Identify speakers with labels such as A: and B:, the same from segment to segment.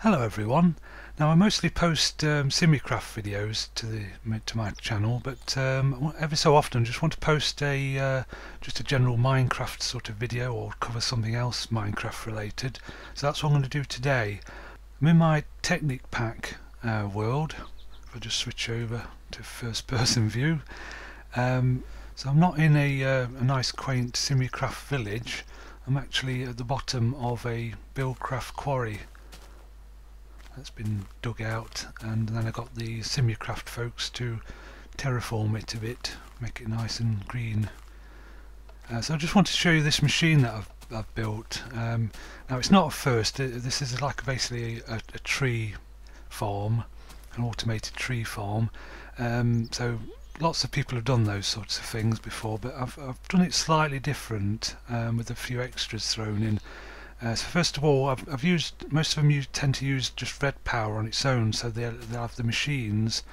A: Hello everyone. Now I mostly post ComputerCraft videos to my channel, but every so often I just want to post just a general Minecraft sort of video or cover something else Minecraft related. So that's what I'm going to do today. I'm in my Technic Pack world. If I just switch over to first person view. So I'm not in a nice quaint ComputerCraft village. I'm actually at the bottom of a buildcraft quarry that's been dug out, and then I got the ComputerCraft folks to terraform it a bit, make it nice and green. So I just want to show you this machine that I've built. Now it's not a first, this is like basically a tree farm, an automated tree farm. So lots of people have done those sorts of things before, but I've done it slightly different, with a few extras thrown in. So first of all, I've used, most of them tend to use just Redpower on its own, so they'll have the machines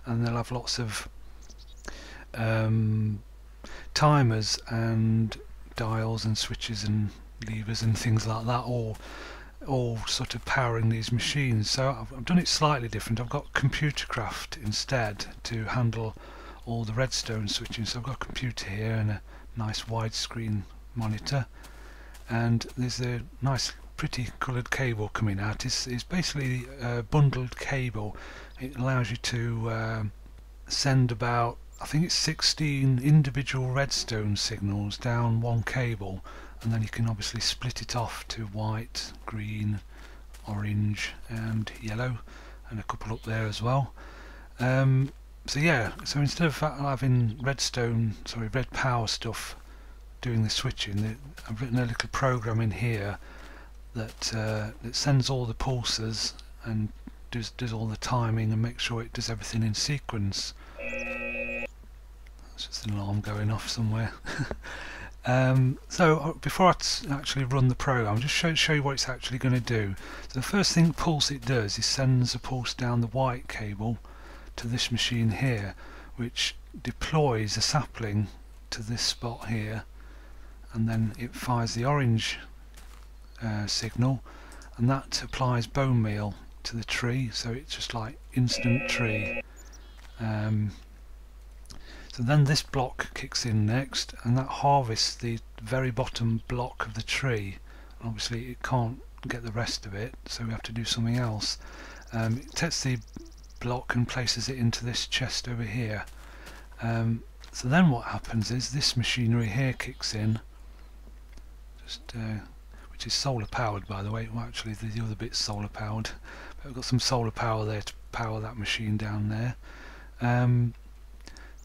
A: and they'll have lots of timers and dials and switches and levers and things like that, all sort of powering these machines. So I've done it slightly different. I've got ComputerCraft instead to handle all the redstone switching. So I've got a computer here and a nice widescreen monitor, and there's a nice pretty coloured cable coming out. It's basically a bundled cable. It allows you to send about, I think it's 16 individual redstone signals down one cable, and then you can obviously split it off to white, green, orange and yellow, and a couple up there as well. So yeah, so instead of having Redpower stuff doing the switching, I've written a little program in here that sends all the pulses and does all the timing and makes sure it does everything in sequence. That's just an alarm going off somewhere. So before I actually run the program, I'll just show you what it's actually going to do. So the first pulse it does is sends a pulse down the white cable to this machine here, which deploys a sapling to this spot here, and then it fires the orange signal, and that applies bone meal to the tree, so it's just like instant tree. So then this block kicks in next, and that harvests the very bottom block of the tree. Obviously it can't get the rest of it, so we have to do something else. It takes the block and places it into this chest over here. So then what happens is this machinery here kicks in, which is solar powered, by the way. Well, actually the other bit's solar powered, but we've got some solar power there to power that machine down there.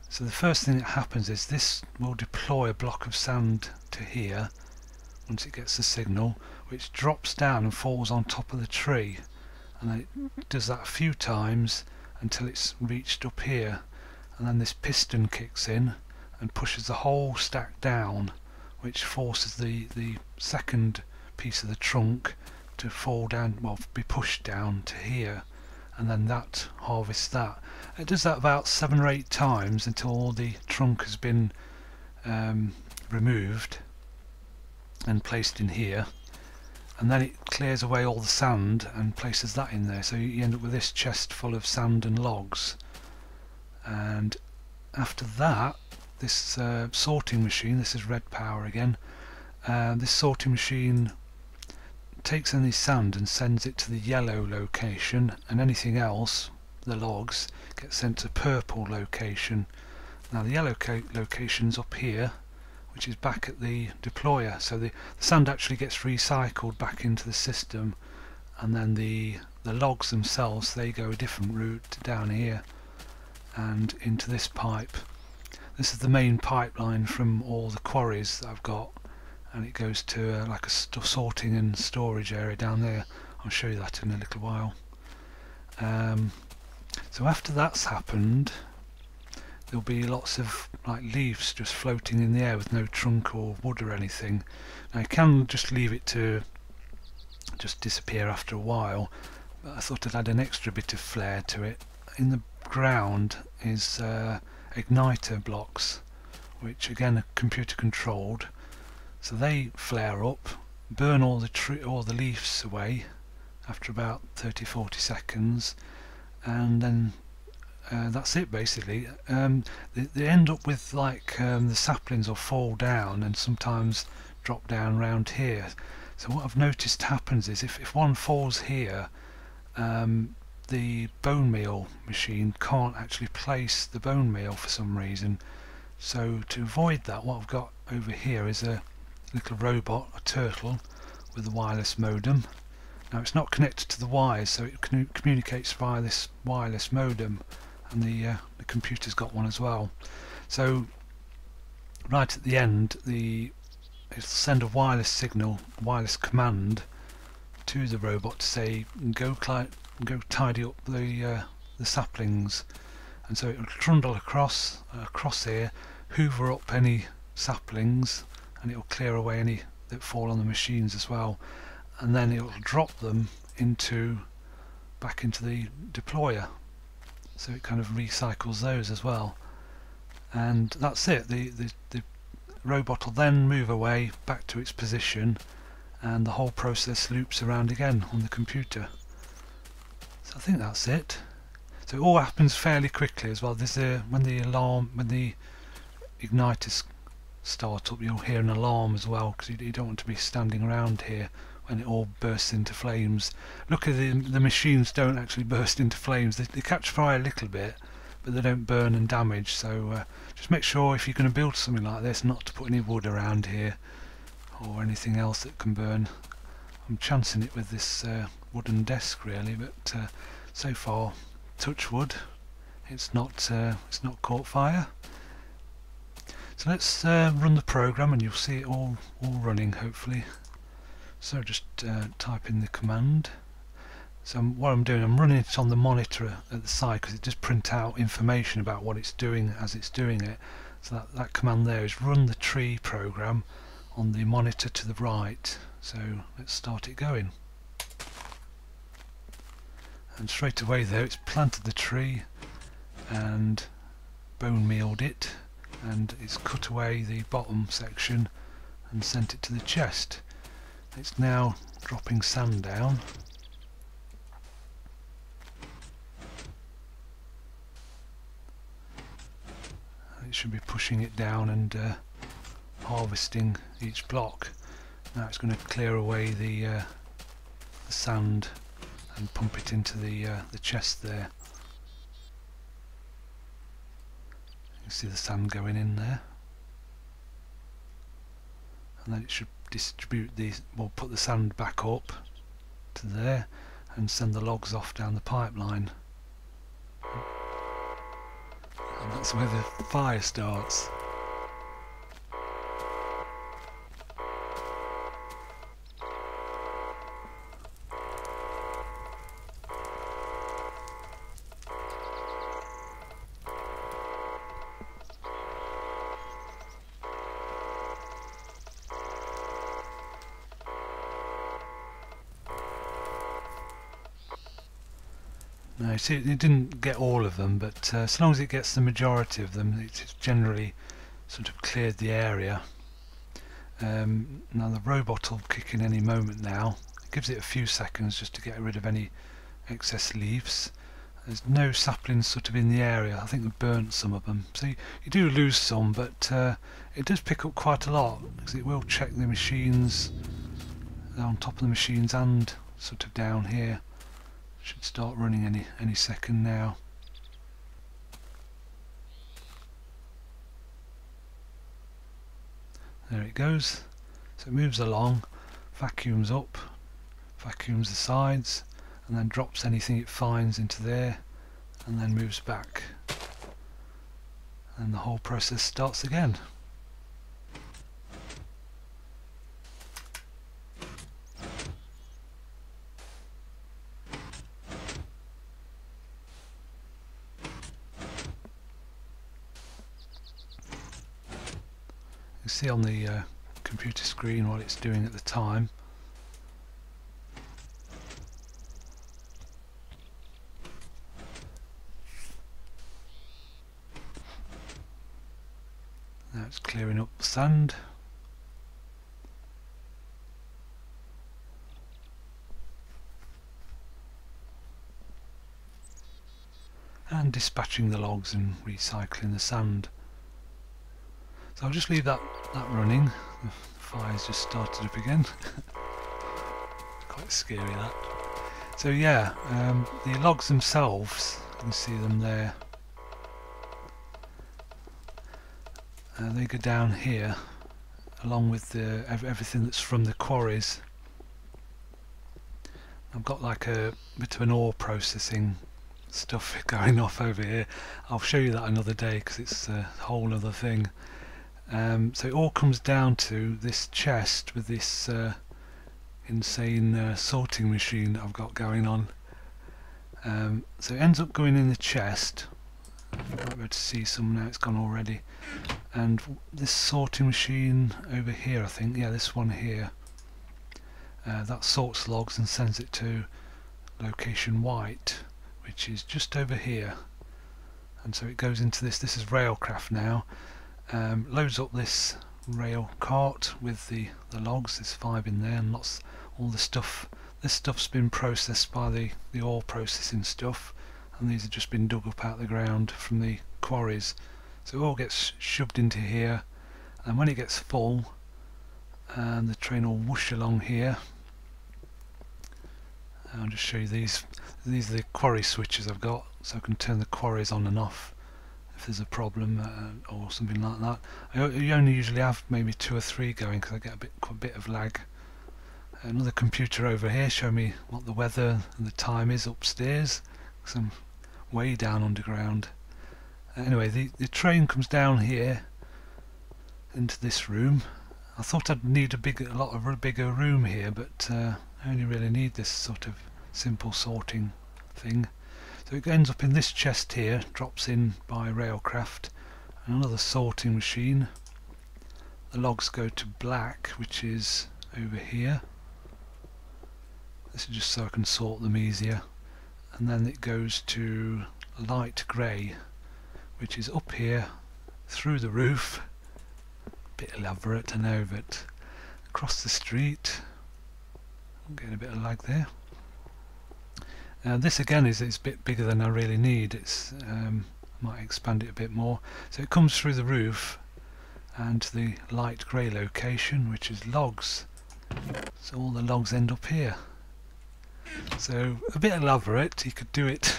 A: So the first thing that happens is this will deploy a block of sand to here once it gets the signal, which drops down and falls on top of the tree, and then it does that a few times until it's reached up here, and then this piston kicks in and pushes the whole stack down, which forces the second piece of the trunk to fall down, well, be pushed down to here, and then that harvests that. It does that about 7 or 8 times until all the trunk has been removed and placed in here, and then it clears away all the sand and places that in there, so you end up with this chest full of sand and logs. And after that, this sorting machine, this is Redpower again, this sorting machine takes any sand and sends it to the yellow location, and anything else, the logs, get sent to purple location. Now the yellow location's up here, which is back at the deployer, so the sand actually gets recycled back into the system, and then the logs themselves, they go a different route down here and into this pipe. This is the main pipeline from all the quarries that I've got, and it goes to like a sorting and storage area down there. I'll show you that in a little while. So after that's happened, there'll be lots of like leaves just floating in the air with no trunk or wood or anything. Now you can just leave it to just disappear after a while, but I thought I'd add an extra bit of flair to it. In the ground is igniter blocks, which again are computer controlled, so they flare up, burn all the leaves away, after about 30-40 seconds, and then that's it basically. They end up with like the saplings will fall down and sometimes drop down around here. So what I've noticed happens is if one falls here, the bone meal machine can't actually place the bone meal for some reason. So to avoid that, what I've got over here is a little robot, a turtle, with a wireless modem. Now it's not connected to the wires, so it communicates via this wireless modem, and the computer's got one as well. So right at the end, it'll send a wireless signal, wireless command to the robot to say go tidy up the saplings, and so it'll trundle across here, hoover up any saplings, and it'll clear away any that fall on the machines as well, and then it'll drop them back into the deployer, so it kind of recycles those as well. And that's it. The robot will then move away back to its position, and the whole process loops around again on the computer. So I think that's it. So it all happens fairly quickly as well. When the igniters start up, you'll hear an alarm as well, because you don't want to be standing around here when it all bursts into flames. Luckily the machines don't actually burst into flames. They catch fire a little bit, but they don't burn and damage. So just make sure, if you're going to build something like this, not to put any wood around here or anything else that can burn. I'm chancing it with this wooden desk really, but so far, touch wood, it's not caught fire. So let's run the program, and you'll see it all running hopefully. So just type in the command. So what I'm doing, I'm running it on the monitor at the side, because it does print out information about what it's doing as it's doing it. So that command there is run the tree program on the monitor to the right. So let's start it going. And straight away there, it's planted the tree and bone mealed it, and it's cut away the bottom section and sent it to the chest. It's now dropping sand down. It should be pushing it down and harvesting each block. Now it's going to clear away the sand and pump it into the chest there. You can see the sand going in there, and then it should distribute these, well, put the sand back up to there and send the logs off down the pipeline, and that's where the fire starts. No, see, it didn't get all of them, but as long as it gets the majority of them, it's generally sort of cleared the area. Now the robot will kick in any moment now. It gives it a few seconds just to get rid of any excess leaves. There's no saplings sort of in the area. I think we've burnt some of them, so you do lose some, but it does pick up quite a lot, because it will check the machines on top of the machines and sort of down here. Should start running any second now. There it goes. So it moves along, vacuums up, vacuums the sides, and then drops anything it finds into there, and then moves back. And the whole process starts again. You see on the computer screen what it's doing at the time. Now it's clearing up the sand. and dispatching the logs and recycling the sand. So I'll just leave that running. The fire's just started up again. Quite scary, that. So yeah, the logs themselves, you can see them there. They go down here along with everything that's from the quarries. I've got like a bit of an ore processing stuff going off over here. I'll show you that another day because it's a whole other thing. So it all comes down to this chest with this insane sorting machine that I've got going on. So it ends up going in the chest. I might be able to see some now, it's gone already. And this sorting machine over here, I think, yeah, this one here, that sorts logs and sends it to location white, which is just over here. And so it goes into this is railcraft now. Loads up this rail cart with the logs. There's 5 in there, and all the stuff. This stuff's been processed by the ore processing stuff, and these have just been dug up out of the ground from the quarries. So it all gets shoved into here, and when it gets full, the train will whoosh along here. I'll just show you these. These are the quarry switches I've got, so I can turn the quarries on and off if there's a problem or something like that. I only usually have maybe 2 or 3 going because I get quite a bit of lag. Another computer over here showing me what the weather and the time is upstairs, because I'm way down underground. Anyway, the train comes down here into this room. I thought I'd need a bigger room here, but I only really need this sort of simple sorting thing. So it ends up in this chest here, drops in by railcraft, and another sorting machine. The logs go to black, which is over here. This is just so I can sort them easier. And then it goes to light grey, which is up here through the roof. Bit elaborate, I know, but across the street. I'm getting a bit of lag there. This again is a bit bigger than I really need. It's I might expand it a bit more. So it comes through the roof and to the light grey location, which is logs. So all the logs end up here. So a bit elaborate. You could do it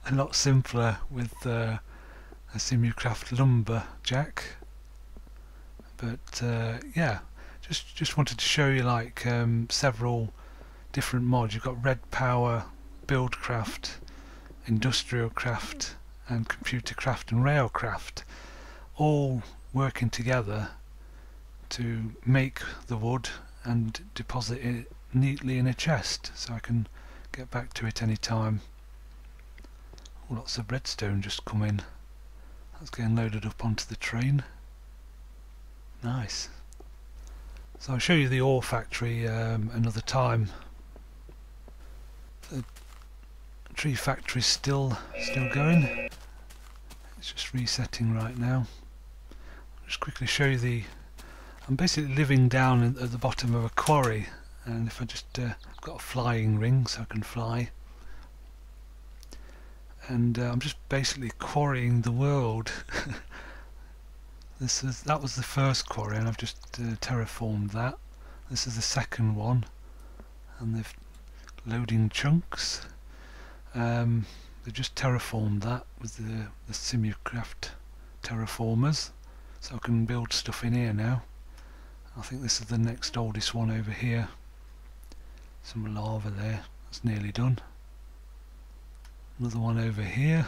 A: a lot simpler with a ComputerCraft lumber jack. But yeah, just wanted to show you like several different mods. You've got Redpower, buildcraft, industrial craft, and ComputerCraft and railcraft, all working together to make the wood and deposit it neatly in a chest so I can get back to it any time. Lots of redstone just come in. That's getting loaded up onto the train. Nice. So I'll show you the ore factory another time. The tree factory's still going. It's just resetting right now. I'll just quickly show you I'm basically living down at the bottom of a quarry, and if I just I've got a flying ring so I can fly, and I'm just basically quarrying the world. That was the first quarry, and I've just terraformed that. This is the second one, and they're loading chunks. They've just terraformed that with the ComputerCraft terraformers, so I can build stuff in here now. I think this is the next oldest one over here. Some lava there, that's nearly done. Another one over here.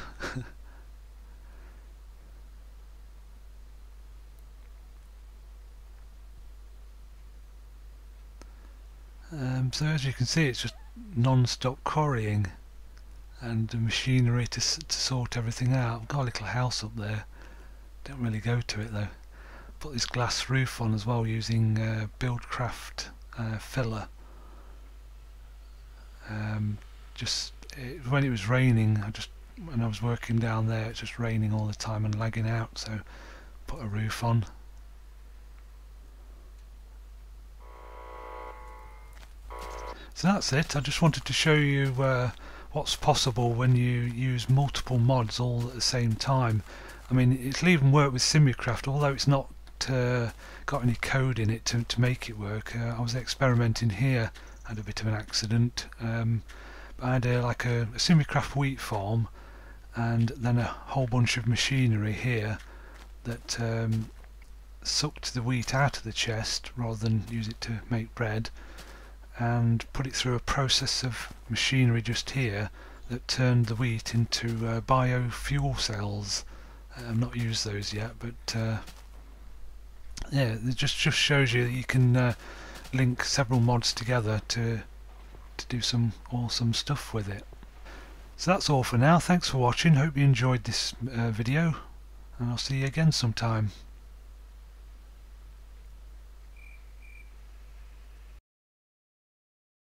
A: So as you can see, it's just non-stop quarrying and the machinery to sort everything out. I've got a little house up there, don't really go to it though. Put this glass roof on as well using buildcraft filler. When it was raining, when I was working down there, it's just raining all the time and lagging out, so put a roof on. So that's it. I just wanted to show you what's possible when you use multiple mods all at the same time. I mean, it'll even work with ComputerCraft, although it's not got any code in it to make it work. I was experimenting here, had a bit of an accident. I had like a ComputerCraft wheat farm and then a whole bunch of machinery here that sucked the wheat out of the chest rather than use it to make bread, and put it through a process of machinery just here that turned the wheat into biofuel cells. I've not used those yet, but yeah, it just shows you that you can link several mods together to do some awesome stuff with it. So that's all for now. Thanks for watching. Hope you enjoyed this video, and I'll see you again sometime.